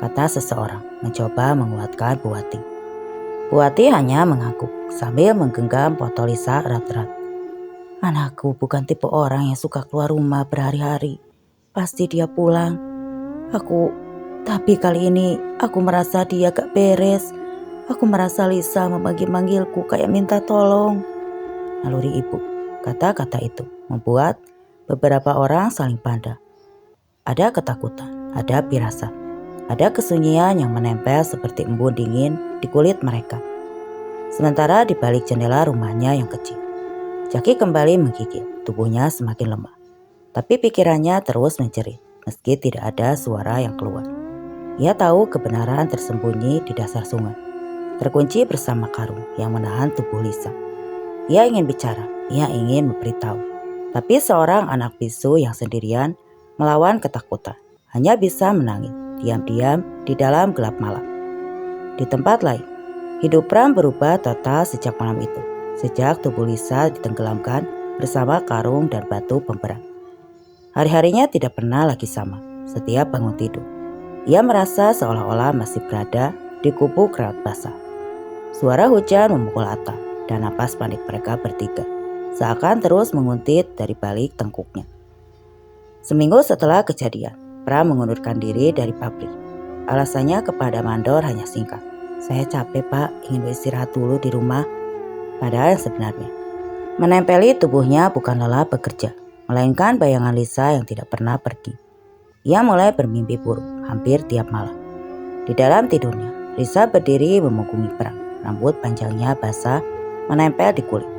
kata seseorang mencoba menguatkan Bu Wati. Bu Wati hanya mengangguk sambil menggenggam foto Lisa erat-erat. Anakku bukan tipe orang yang suka keluar rumah berhari-hari. Pasti dia pulang. Tapi kali ini aku merasa dia gak beres. Aku merasa Lisa memanggil-manggilku kayak minta tolong. Naluri ibu, kata-kata itu membuat beberapa orang saling pandang. Ada ketakutan, ada pirasat, ada kesunyian yang menempel seperti embun dingin di kulit mereka. Sementara di balik jendela rumahnya yang kecil, Jaki kembali menggigil, tubuhnya semakin lemah. Tapi pikirannya terus menjerit, meski tidak ada suara yang keluar. Ia tahu kebenaran tersembunyi di dasar sungai, terkunci bersama karung yang menahan tubuh Lisa. Ia ingin bicara, ia ingin memberitahu. Tapi seorang anak bisu yang sendirian melawan ketakutan hanya bisa menangis diam-diam di dalam gelap malam. Di tempat lain, hidup Pram berubah total sejak malam itu. Sejak tubuh Lisa ditenggelamkan bersama karung dan batu pemberang. Hari-harinya tidak pernah lagi sama. Setiap bangun tidur, ia merasa seolah-olah masih berada di kubu kerat basah. Suara hujan memukul atap dan napas panik mereka bertiga seakan terus menguntit dari balik tengkuknya. Seminggu setelah kejadian, Pram mengundurkan diri dari pabrik. Alasannya kepada mandor hanya singkat. Saya capek pak, ingin beristirahat dulu di rumah. Padahal yang sebenarnya menempeli tubuhnya bukan lelah bekerja, melainkan bayangan Lisa yang tidak pernah pergi. Ia mulai bermimpi buruk hampir tiap malam. Di dalam tidurnya, Lisa berdiri memunggungi Pram. Rambut panjangnya basah menempel di kulit.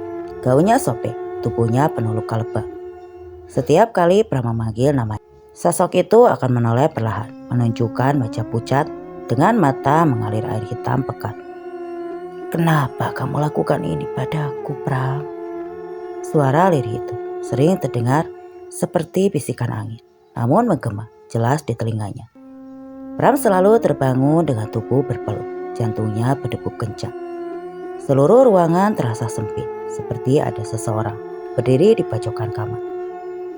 Gaunnya sobek, tubuhnya penuh luka lebam. Setiap kali Pram memanggil namanya, sosok itu akan menoleh perlahan, menunjukkan wajah pucat dengan mata mengalir air hitam pekat. Kenapa kamu lakukan ini padaku, Pram? Suara lirih itu sering terdengar seperti bisikan angin, namun menggema jelas di telinganya. Pram selalu terbangun dengan tubuh berpeluh, jantungnya berdegup kencang. Seluruh ruangan terasa sempit, seperti ada seseorang berdiri di pojokan kamar.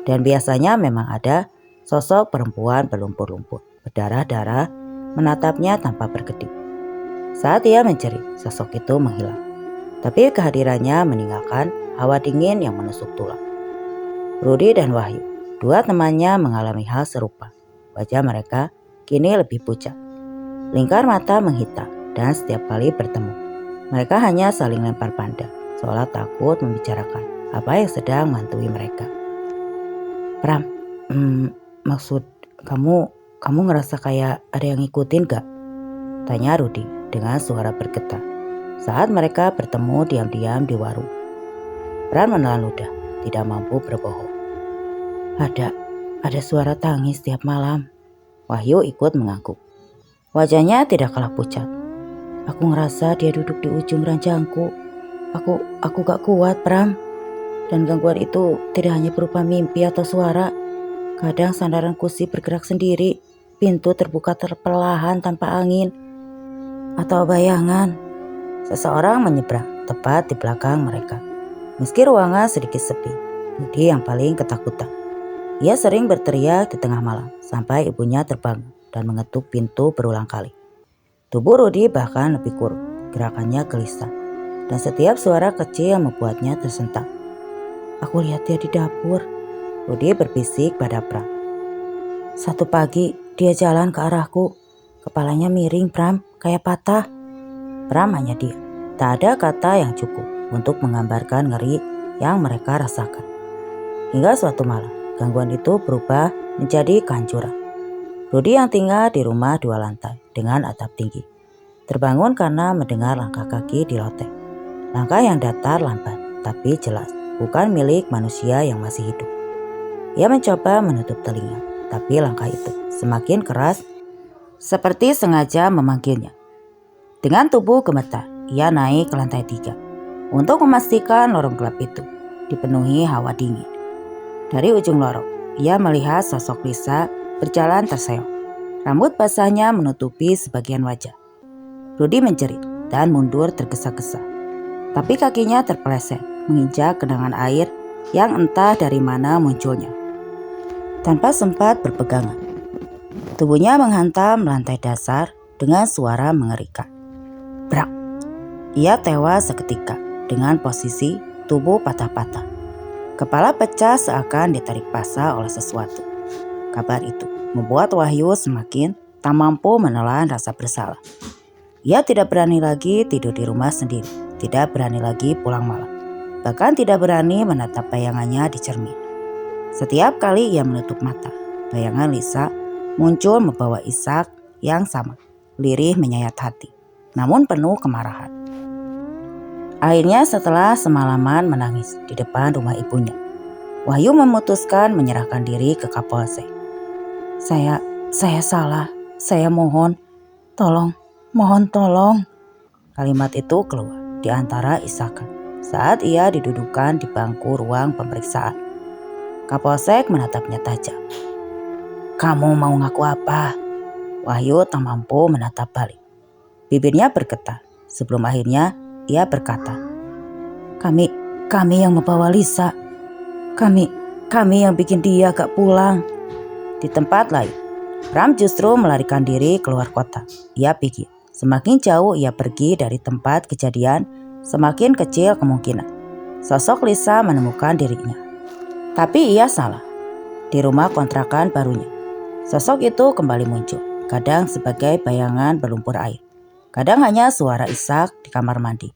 Dan biasanya memang ada sosok perempuan berlumpur-lumpur, berdarah-darah, menatapnya tanpa berkedip. Saat ia menjerit, sosok itu menghilang. Tapi kehadirannya meninggalkan hawa dingin yang menusuk tulang. Rudi dan Wahyu, dua temannya mengalami hal serupa. Wajah mereka kini lebih pucat. Lingkar mata menghitam dan setiap kali bertemu, mereka hanya saling lempar pandang, seolah takut membicarakan apa yang sedang menghantui mereka. Pram, maksud kamu ngerasa kayak ada yang ngikutin gak? Tanya Rudi dengan suara bergetar saat mereka bertemu diam-diam di warung. Pram menelan ludah, tidak mampu berbohong. Ada suara tangis tiap malam. Wahyu ikut mengangguk. Wajahnya tidak kalah pucat. Aku ngerasa dia duduk di ujung ranjangku. Aku gak kuat, Pram. Dan gangguan itu tidak hanya berupa mimpi atau suara. Kadang sandaran kursi bergerak sendiri, pintu terbuka perlahan tanpa angin. Atau bayangan, seseorang menyeberang tepat di belakang mereka. Meski ruangan sedikit sepi, Rudi yang paling ketakutan. Ia sering berteriak di tengah malam sampai ibunya terbangun dan mengetuk pintu berulang kali. Tubuh Rudi bahkan lebih kurus, gerakannya gelisah, dan setiap suara kecil membuatnya tersentak. Aku lihat dia di dapur, Rudi berbisik pada Pram. Satu pagi dia jalan ke arahku, kepalanya miring Pram, kayak patah. Pram hanya diam, tak ada kata yang cukup untuk menggambarkan ngeri yang mereka rasakan. Hingga suatu malam, gangguan itu berubah menjadi kehancuran. Rudi yang tinggal di rumah 2 lantai dengan atap tinggi, terbangun karena mendengar langkah kaki di loteng. Langkah yang datar lambat, tapi jelas bukan milik manusia yang masih hidup. Ia mencoba menutup telinga, tapi langkah itu semakin keras, seperti sengaja memanggilnya. Dengan tubuh gemetar, ia naik ke lantai 3 untuk memastikan lorong gelap itu dipenuhi hawa dingin. Dari ujung lorong, ia melihat sosok Lisa berjalan terseok. Rambut basahnya menutupi sebagian wajah. Rudi menjerit dan mundur tergesa-gesa. Tapi kakinya terpeleset, menginjak genangan air yang entah dari mana munculnya. tanpa sempat berpegangan. Tubuhnya menghantam lantai dasar dengan suara mengerikan. Brak! Ia tewas seketika dengan posisi tubuh patah-patah. Kepala pecah seakan ditarik paksa oleh sesuatu. Kabar itu membuat Wahyu semakin tak mampu menelan rasa bersalah. Ia tidak berani lagi tidur di rumah sendiri, tidak berani lagi pulang malam, bahkan tidak berani menatap bayangannya di cermin. Setiap kali ia menutup mata, bayangan Lisa muncul membawa isak yang sama, lirih menyayat hati, namun penuh kemarahan. Akhirnya setelah semalaman menangis di depan rumah ibunya, Wahyu memutuskan menyerahkan diri ke Kapolsek. Saya salah, saya mohon, mohon tolong. Kalimat itu keluar di antara isakan saat ia didudukan di bangku ruang pemeriksaan. Kapolsek menatapnya tajam. Kamu mau ngaku apa? Wahyu tak mampu menatap balik. Bibirnya bergetar sebelum akhirnya ia berkata, Kami yang membawa Lisa. Kami yang bikin dia gak pulang. Di tempat lain, Bram justru melarikan diri keluar kota. Ia pikir semakin jauh ia pergi dari tempat kejadian, semakin kecil kemungkinan sosok Lisa menemukan dirinya. Tapi ia salah. Di rumah kontrakan barunya, sosok itu kembali muncul, kadang sebagai bayangan berlumpur air, kadang hanya suara isak di kamar mandi,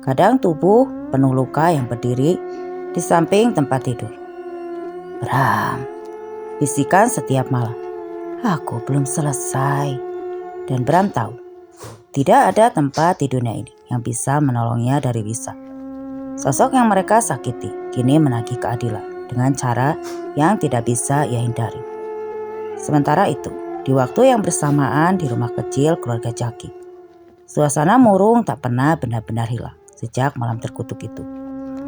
kadang tubuh penuh luka yang berdiri di samping tempat tidur. Bram, bisikan setiap malam, aku belum selesai. Dan Bram tahu, tidak ada tempat di dunia ini yang bisa menolongnya dari Lisa. Sosok yang mereka sakiti kini menagih keadilan dengan cara yang tidak bisa ia hindari. Sementara itu, di waktu yang bersamaan di rumah kecil keluarga Jaki, suasana murung tak pernah benar-benar hilang sejak malam terkutuk itu.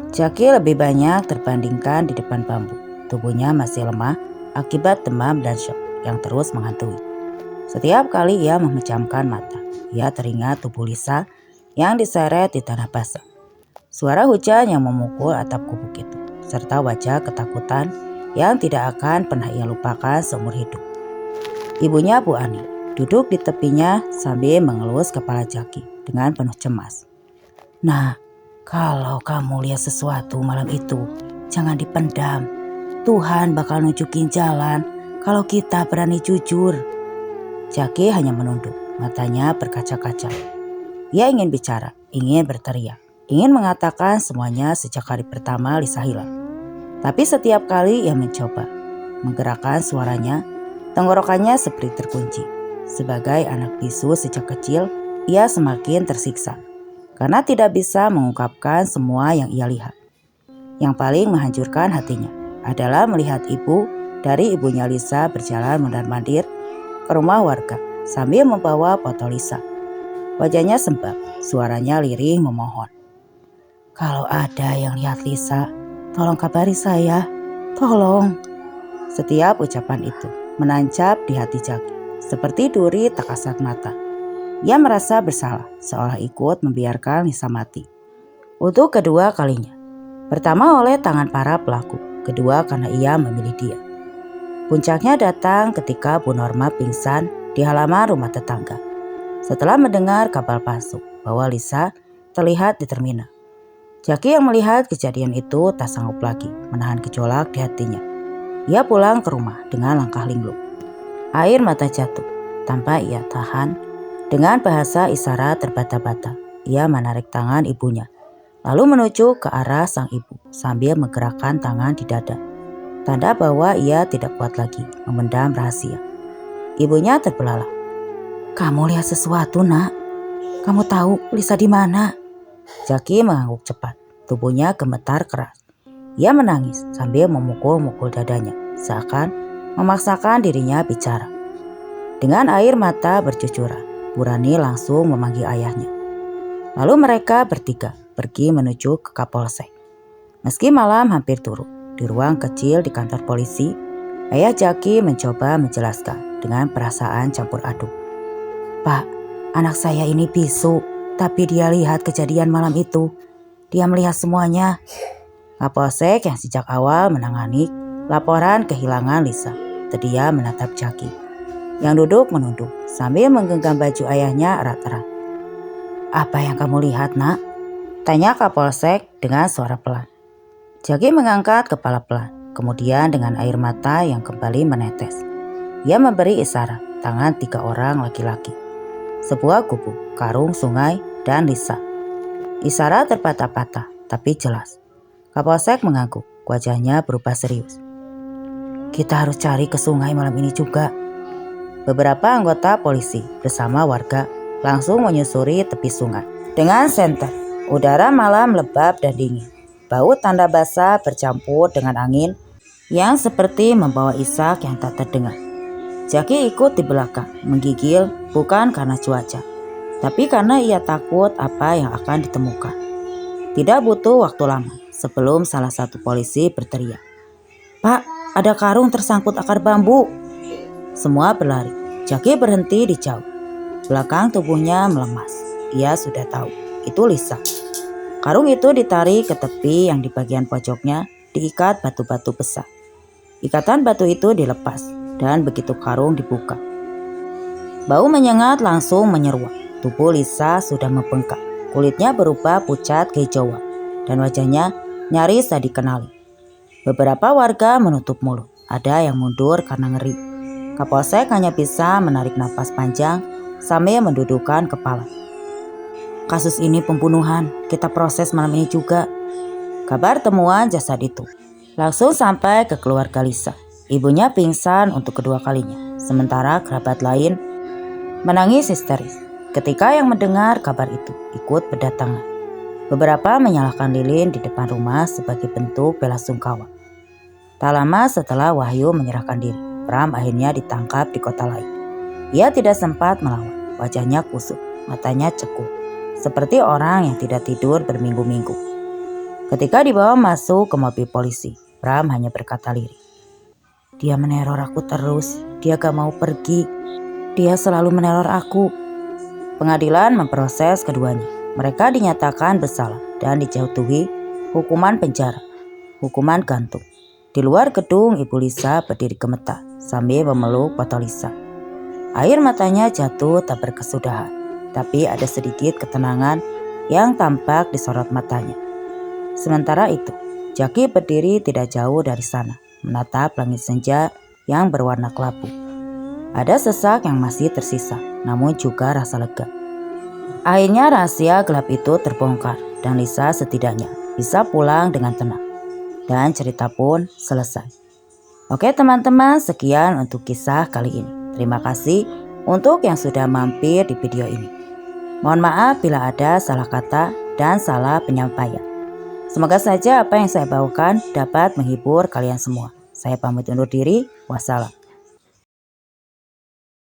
Jaki lebih banyak terbandingkan di depan bambu. Tubuhnya masih lemah akibat demam dan shock yang terus menghantui. Setiap kali ia memejamkan mata, ia teringat tubuh Lisa yang diseret di tanah basah. Suara hujan yang memukul atap gubuk itu, serta wajah ketakutan yang tidak akan pernah ia lupakan seumur hidup. Ibunya Bu Ani duduk di tepinya sambil mengelus kepala Jaki dengan penuh cemas. Nah, kalau kamu lihat sesuatu malam itu, jangan dipendam. Tuhan bakal nunjukin jalan kalau kita berani jujur. Jaki hanya menunduk, matanya berkaca-kaca. Ia ingin bicara, ingin berteriak, ingin mengatakan semuanya sejak hari pertama Lisa hilang. Tapi setiap kali ia mencoba menggerakkan suaranya, tenggorokannya seperti terkunci. Sebagai anak bisu sejak kecil, ia semakin tersiksa karena tidak bisa mengungkapkan semua yang ia lihat. Yang paling menghancurkan hatinya adalah melihat ibu dari ibunya Lisa berjalan mondar-mandir ke rumah warga sambil membawa foto Lisa. Wajahnya sembab, suaranya lirih memohon. Kalau ada yang lihat Lisa, tolong kabari saya, tolong. Setiap ucapan itu menancap di hati Jaki, seperti duri tak kasat mata. Ia merasa bersalah, seolah ikut membiarkan Lisa mati. Untuk kedua kalinya, pertama oleh tangan para pelaku, kedua karena ia memilih dia. Puncaknya datang ketika Bu Norma pingsan di halaman rumah tetangga setelah mendengar kabar palsu bahwa Lisa terlihat di terminal. Jaki yang melihat kejadian itu tak sanggup lagi menahan gejolak di hatinya. Ia pulang ke rumah dengan langkah linglung. Air mata jatuh tanpa ia tahan. Dengan bahasa isyarat terbata-bata, ia menarik tangan ibunya, lalu menuju ke arah sang ibu sambil menggerakkan tangan di dada. Tanda bahwa ia tidak kuat lagi memendam rahasia. Ibunya terbelalak. Kamu lihat sesuatu, Nak? Kamu tahu Lisa di mana? Jaki mengangguk cepat. Tubuhnya gemetar keras. Ia menangis sambil memukul-mukul dadanya, seakan memaksakan dirinya bicara. Dengan air mata bercucuran, Bu Rani langsung memanggil ayahnya. Lalu mereka bertiga pergi menuju ke Kapolsek. Meski malam hampir turun, di ruang kecil di kantor polisi, ayah Jaki mencoba menjelaskan dengan perasaan campur aduk. Pak, anak saya ini bisu, tapi dia lihat kejadian malam itu. Dia melihat semuanya. Kapolsek yang sejak awal menangani Laporan kehilangan Lisa. Dia menatap Jackie yang duduk menunduk sambil menggenggam baju ayahnya erat-erat. "Apa yang kamu lihat, Nak?" tanya Kapolsek dengan suara pelan. Jackie mengangkat kepala pelan, kemudian dengan air mata yang kembali menetes. Ia memberi isyarat tangan 3 orang laki-laki. Sebuah gubuk, karung sungai, dan Lisa. Isyarat terpatah-patah, tapi jelas. Kapolsek mengangguk, wajahnya berubah serius. "Kita harus cari ke sungai malam ini juga." Beberapa anggota polisi bersama warga langsung menyusuri tepi sungai. Dengan senter, udara malam lembab dan dingin. Bau tanda basah bercampur dengan angin yang seperti membawa isak yang tak terdengar. Jackie ikut di belakang, menggigil bukan karena cuaca, tapi karena ia takut apa yang akan ditemukan. Tidak butuh waktu lama sebelum salah satu polisi berteriak, "Pak, ada karung tersangkut akar bambu." Semua berlari. Jackie berhenti di jauh. Belakang tubuhnya melemas. Ia sudah tahu, itu Lisa. Karung itu ditarik ke tepi yang di bagian pojoknya diikat batu-batu besar. Ikatan batu itu dilepas dan begitu karung dibuka, bau menyengat langsung menyeruak. Tubuh Lisa sudah membengkak. Kulitnya berubah pucat kehijauan dan wajahnya nyaris tak dikenali. Beberapa warga menutup mulut. Ada yang mundur karena ngeri. Kapolsek hanya bisa menarik napas panjang sambil mendudukkan kepala. "Kasus ini pembunuhan, kita proses malam ini juga." Kabar temuan jasad itu langsung sampai ke keluarga Lisa. Ibunya pingsan untuk kedua kalinya, sementara kerabat lain menangis histeris. Ketika yang mendengar kabar itu ikut berdatangan. Beberapa menyalakan lilin di depan rumah sebagai bentuk bela sungkawa. Tak lama setelah Wahyu menyerahkan diri, Pram akhirnya ditangkap di kota lain. Ia tidak sempat melawan, wajahnya kusut, matanya cekung, seperti orang yang tidak tidur berminggu-minggu. Ketika dibawa masuk ke mobil polisi, Pram hanya berkata lirih, "Dia meneror aku terus, dia gak mau pergi, dia selalu meneror aku." Pengadilan memproses keduanya. Mereka dinyatakan bersalah dan dijatuhi hukuman penjara, hukuman gantung. Di luar gedung, Ibu Lisa berdiri gemetar sambil memeluk foto Lisa. Air matanya jatuh tak berkesudahan, tapi ada sedikit ketenangan yang tampak di sorot matanya. Sementara itu, Jackie berdiri tidak jauh dari sana, menatap langit senja yang berwarna kelabu. Ada sesak yang masih tersisa, namun juga rasa lega. Akhirnya rahasia gelap itu terbongkar dan Lisa setidaknya bisa pulang dengan tenang. Dan cerita pun selesai. Oke teman-teman, sekian untuk kisah kali ini. Terima kasih untuk yang sudah mampir di video ini. Mohon maaf bila ada salah kata dan salah penyampaian. Semoga saja apa yang saya bawakan dapat menghibur kalian semua. Saya pamit undur diri. Wassalam.